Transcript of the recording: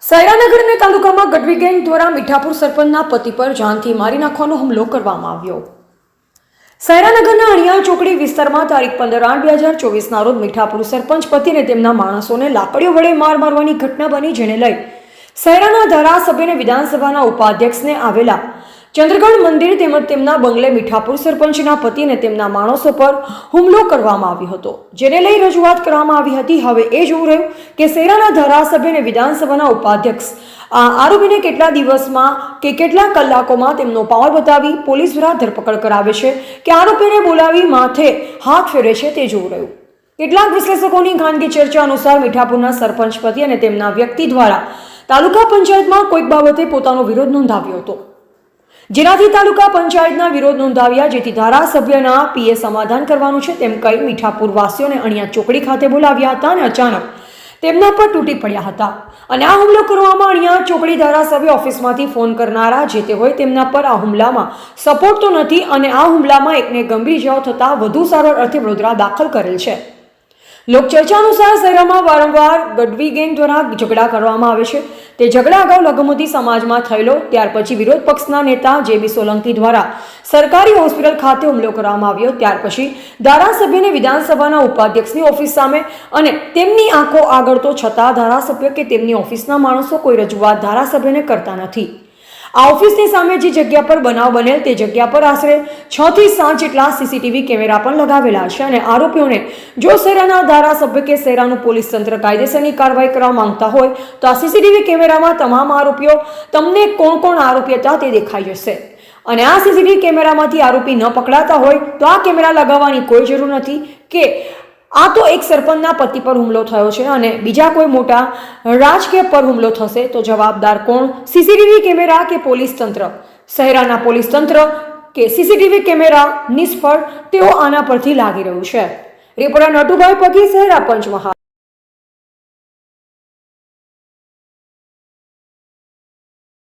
સૈરાનગર તાલુકામાં ગઢવી ગેંગ દ્વારા મીઠાપુર સરપંચના પતિ પર જાનથી મારી નાખવાનો હુમલો કરવામાં આવ્યો। સૈરાનગરના અણિયાળ ચોકડી વિસ્તારમાં તારીખ 15/8/2024ના રોજ મીઠાપુર સરપંચ પતિ અને તેમના માણસોને લાકડીઓ વડે મારવાની ઘટના બની, જેને લઈ સૈરાના ધારાસભ્ય અને વિધાનસભાના ઉપાધ્યક્ષને આવેલા ચંદ્રગઢ મંદિર તેમજ તેમના બંગલે મીઠાપુર સરપંચના પતિ અને તેમના માણસો પર હુમલો કરવામાં આવ્યો હતો, જેને લઈ રજૂઆત કરવામાં આવી હતી। હવે એ જોવું રહ્યું કે સૈરાના ધારાસભ્ય અને વિધાનસભાના ઉપાધ્યક્ષ આ આરોપીને કેટલા દિવસમાં કે કેટલા કલાકોમાં તેમનો પાવર બતાવી પોલીસ દ્વારા ધરપકડ કરાવે છે કે આરોપીને બોલાવી માથે હાથ ફેરવે છે, તે જોવું રહ્યું। કેટલાક વિશ્લેષકોની ખાનગી ચર્ચા અનુસાર મીઠાપુરના સરપંચ પતિ અને તેમના વ્યક્તિ દ્વારા તાલુકા પંચાયતમાં કોઈક બાબતે પોતાનો વિરોધ નોંધાવ્યો હતો, જેનાથી તાલુકા પંચાયતના વિરોધ નોંધાવ્યા, જેથી ધારાસભ્યના પીએ સમાધાન કરવાનું છે તેમ કહી મીઠાપુર વાસીઓને અણિયા ચોકડી ખાતે બોલાવ્યા હતા અને અચાનક તેમના પર તૂટી પડ્યા હતા અને આ હુમલો કરવામાં અણિયા ચોકડી ધારાસભ્ય ઓફિસમાંથી ફોન કરનારા જે તે હોય તેમના પર આ હુમલામાં સપોર્ટ તો નથી અને આ હુમલામાં એકને ગંભીર ઇજાઓ થતા વધુ સારવાર અર્થે વડોદરા દાખલ કરેલ છે। લોકચર્ચા અનુસાર શહેરમાં વારંવાર ગઢવી ગેંગ દ્વારા ઝઘડા કરવામાં આવે છે। તે ઝઘડા અગાઉ લઘુમતી સમાજમાં થયેલો, ત્યાર પછી વિરોધ પક્ષના નેતા જેબી સોલંકી દ્વારા સરકારી હોસ્પિટલ ખાતે હુમલો કરવામાં આવ્યો, ત્યાર પછી ધારાસભ્યને વિધાનસભાના ઉપાધ્યક્ષની ઓફિસ સામે અને તેમની આંખો આગળ તો છતાં ધારાસભ્ય કે તેમની ઓફિસના માણસો કોઈ રજૂઆત ધારાસભ્યને કરતા નથી। આ ઓફિસની સામે જે જગ્યા પર બનાવ બનેલ તે જગ્યા પર આશરે 6 થી 7 જેટલા સીસીટીવી કેમેરા પણ લગાવેલા છે અને આરોપીઓને જો શહેરના ધારાસભ્ય કે શહેરાનું પોલીસ તંત્ર કાયદેસરની કાર્યવાહી કરવા માંગતા હોય તો આ સીસીટીવી કેમેરામાં તમામ આરોપીઓ તમને કોણ કોણ આરોપી હતા તે દેખાઈ જશે અને આ સીસીટીવી કેમેરામાંથી આરોપી ન પકડાતા હોય તો આ કેમેરા લગાવવાની કોઈ જરૂર નથી કે આ તો એક સરપંચના પતિ પર હુમલો થયો છે અને બીજા કોઈ મોટા રાજકીય પર હુમલો થશે તો જવાબદાર કોણ? સીસીટીવી કેમેરા કે પોલીસ તંત્ર? શહેરાના પોલીસ તંત્ર કે સીસીટીવી કેમેરા નિષ્ફળ તેઓ આના પરથી લાગી રહ્યું છે। રિપોર્ટર નટુભાઈ પગી, શહેરા પંચમહાલ।